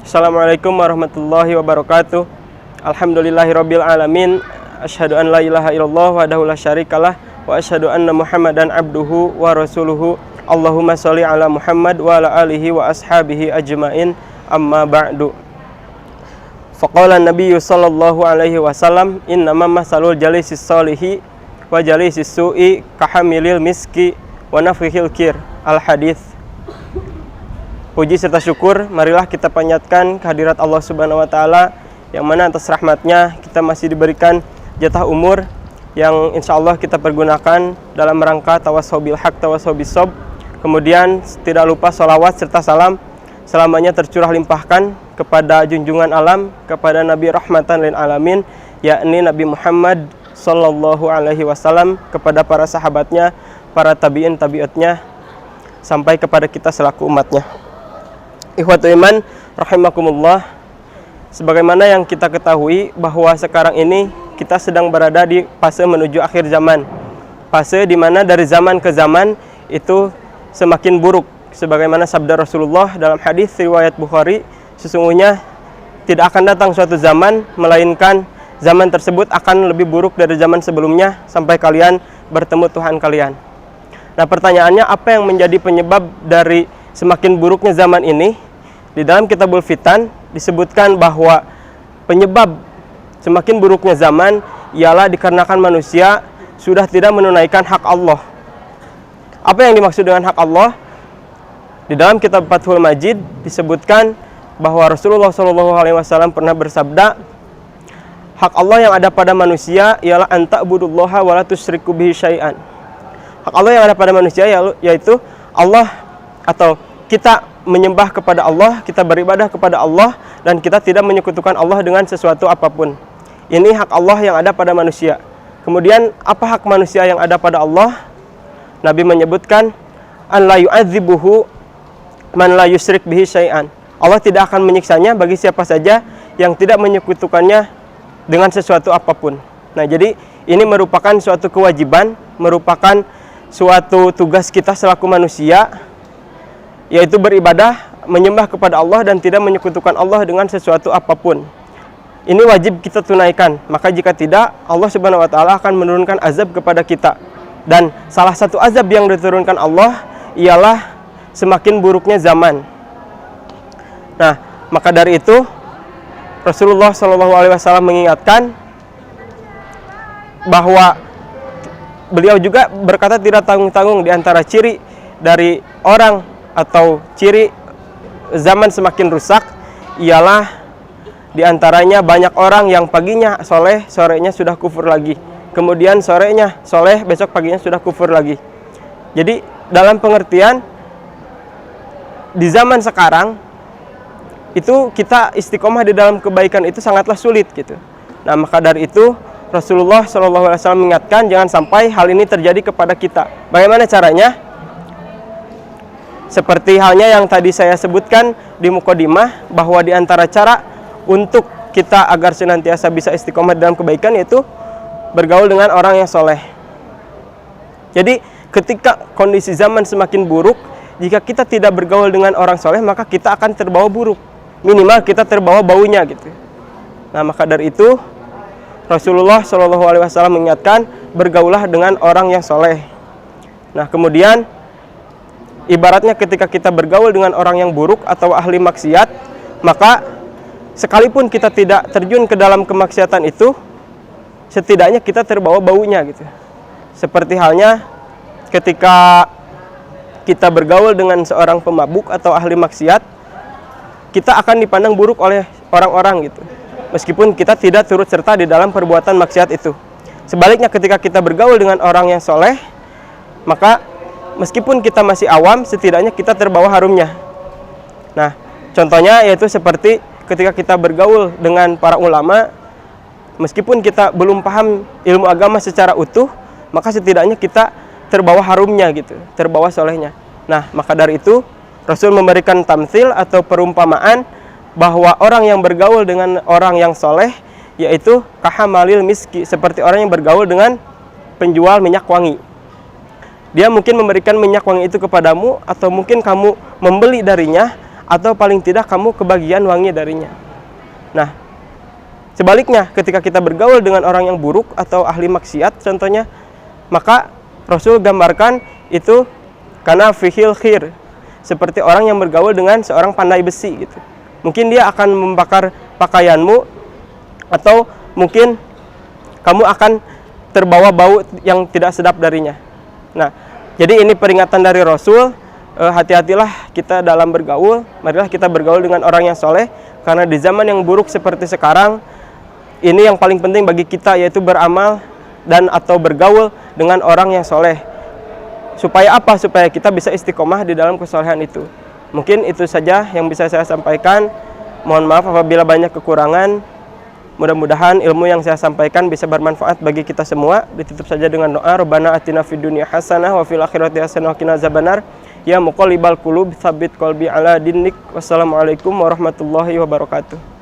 Assalamualaikum warahmatullahi wabarakatuh. Alhamdulillahirabbil alamin. Asyhadu an la ilaha illallah wahdahu la syarikalah wa asyhadu anna Muhammadan abduhu wa rasuluhu. Allahumma sholli ala Muhammad wa ala alihi wa ashabihi ajmain. Amma ba'du. Faqala an-nabiyyu sallallahu alaihi wasallam, innama masalul jalisis sholihi wa jalisis su'i kahamilil miski wa nafkhil kir. Al-hadits. Puji serta syukur marilah kita panjatkan kehadirat Allah Subhanahu wa taala, yang mana atas rahmatnya kita masih diberikan jatah umur yang insya Allah kita pergunakan dalam rangka tawassobil haq tawassobis shob. Kemudian tidak lupa sholawat serta salam selamanya tercurah limpahkan kepada junjungan alam, kepada Nabi rahmatan lil alamin, yakni Nabi Muhammad sallallahu alaihi wasallam, kepada para sahabatnya, para tabi'in tabi'atnya, sampai kepada kita selaku umatnya. Ikhwatul iman rahimakumullah, sebagaimana yang kita ketahui bahwa sekarang ini kita sedang berada di fase menuju akhir zaman, fase di mana dari zaman ke zaman itu semakin buruk, sebagaimana sabda Rasulullah dalam hadis riwayat Bukhari, sesungguhnya tidak akan datang suatu zaman melainkan zaman tersebut akan lebih buruk dari zaman sebelumnya sampai kalian bertemu Tuhan kalian. Nah, pertanyaannya, apa yang menjadi penyebab dari semakin buruknya zaman ini? Di dalam Kitabul Fitan disebutkan bahwa penyebab semakin buruknya zaman ialah dikarenakan manusia sudah tidak menunaikan hak Allah. Apa yang dimaksud dengan hak Allah? Di dalam kitab Fathul Majid disebutkan bahwa Rasulullah SAW pernah bersabda, hak Allah yang ada pada manusia ialah anta'budullaha wa la tusyriku bihi syai'an. Hak Allah yang ada pada manusia yaitu Allah, atau kita menyembah kepada Allah, kita beribadah kepada Allah, dan kita tidak menyekutukan Allah dengan sesuatu apapun. Ini hak Allah yang ada pada manusia. Kemudian apa hak manusia yang ada pada Allah? Nabi menyebutkan, an la yu'adzibuhu man la yusyrik bihi syai'an. Allah tidak akan menyiksanya bagi siapa saja yang tidak menyekutukannya dengan sesuatu apapun. Nah, jadi ini merupakan suatu kewajiban, merupakan suatu tugas kita selaku manusia, yaitu beribadah, menyembah kepada Allah dan tidak menyekutukan Allah dengan sesuatu apapun. Ini wajib kita tunaikan. Maka jika tidak, Allah Subhanahu wa taala akan menurunkan azab kepada kita. Dan salah satu azab yang diturunkan Allah ialah semakin buruknya zaman. Nah, maka dari itu Rasulullah SAW mengingatkan bahwa beliau juga berkata tidak tanggung-tanggung di antara ciri dari orang atau ciri zaman semakin rusak ialah diantaranya banyak orang yang paginya soleh, sorenya sudah kufur lagi. Kemudian sorenya soleh, besok paginya sudah kufur lagi. Jadi dalam pengertian di zaman sekarang itu kita istiqomah di dalam kebaikan itu sangatlah sulit gitu. Nah, maka dari itu Rasulullah SAW mengingatkan jangan sampai hal ini terjadi kepada kita. Bagaimana caranya? Seperti halnya yang tadi saya sebutkan di mukadimah, bahwa di antara cara untuk kita agar senantiasa bisa istiqomah dalam kebaikan yaitu bergaul dengan orang yang soleh. Jadi ketika kondisi zaman semakin buruk, jika kita tidak bergaul dengan orang soleh, maka kita akan terbawa buruk. Minimal kita terbawa baunya gitu. Nah, maka dari itu Rasulullah SAW mengingatkan bergaulah dengan orang yang soleh. Nah, kemudian ibaratnya ketika kita bergaul dengan orang yang buruk atau ahli maksiat, maka sekalipun kita tidak terjun ke dalam kemaksiatan itu, setidaknya kita terbawa baunya gitu. Seperti halnya ketika kita bergaul dengan seorang pemabuk atau ahli maksiat, kita akan dipandang buruk oleh orang-orang gitu, meskipun kita tidak turut serta di dalam perbuatan maksiat itu. Sebaliknya ketika kita bergaul dengan orang yang soleh, maka meskipun kita masih awam, setidaknya kita terbawa harumnya. Nah, contohnya yaitu seperti ketika kita bergaul dengan para ulama, meskipun kita belum paham ilmu agama secara utuh, maka setidaknya kita terbawa harumnya gitu, terbawa solehnya. Nah, maka dari itu Rasul memberikan tamtsil atau perumpamaan bahwa orang yang bergaul dengan orang yang soleh yaitu kahamalil miski, seperti orang yang bergaul dengan penjual minyak wangi. Dia mungkin memberikan minyak wangi itu kepadamu, atau mungkin kamu membeli darinya, atau paling tidak kamu kebagian wangi darinya. Nah, sebaliknya ketika kita bergaul dengan orang yang buruk atau ahli maksiat contohnya, maka Rasul gambarkan itu karena fihil khir, seperti orang yang bergaul dengan seorang pandai besi gitu. Mungkin dia akan membakar pakaianmu, atau mungkin kamu akan terbawa bau yang tidak sedap darinya. Nah, jadi ini peringatan dari Rasul, hati-hatilah kita dalam bergaul, marilah kita bergaul dengan orang yang soleh, karena di zaman yang buruk seperti sekarang, ini yang paling penting bagi kita yaitu beramal dan atau bergaul dengan orang yang soleh. Supaya apa? Supaya kita bisa istiqomah di dalam kesolehan itu. Mungkin itu saja yang bisa saya sampaikan. Mohon maaf apabila banyak kekurangan. Mudah-mudahan ilmu yang saya sampaikan bisa bermanfaat bagi kita semua. Ditutup saja dengan doa. Rabbana atina fid dunya hasanah wa fil akhirati hasanah wa qina azabannar. Ya muqallibal qulub, tsabbit qalbi ala dinik. Wassalamualaikum warahmatullahi wabarakatuh.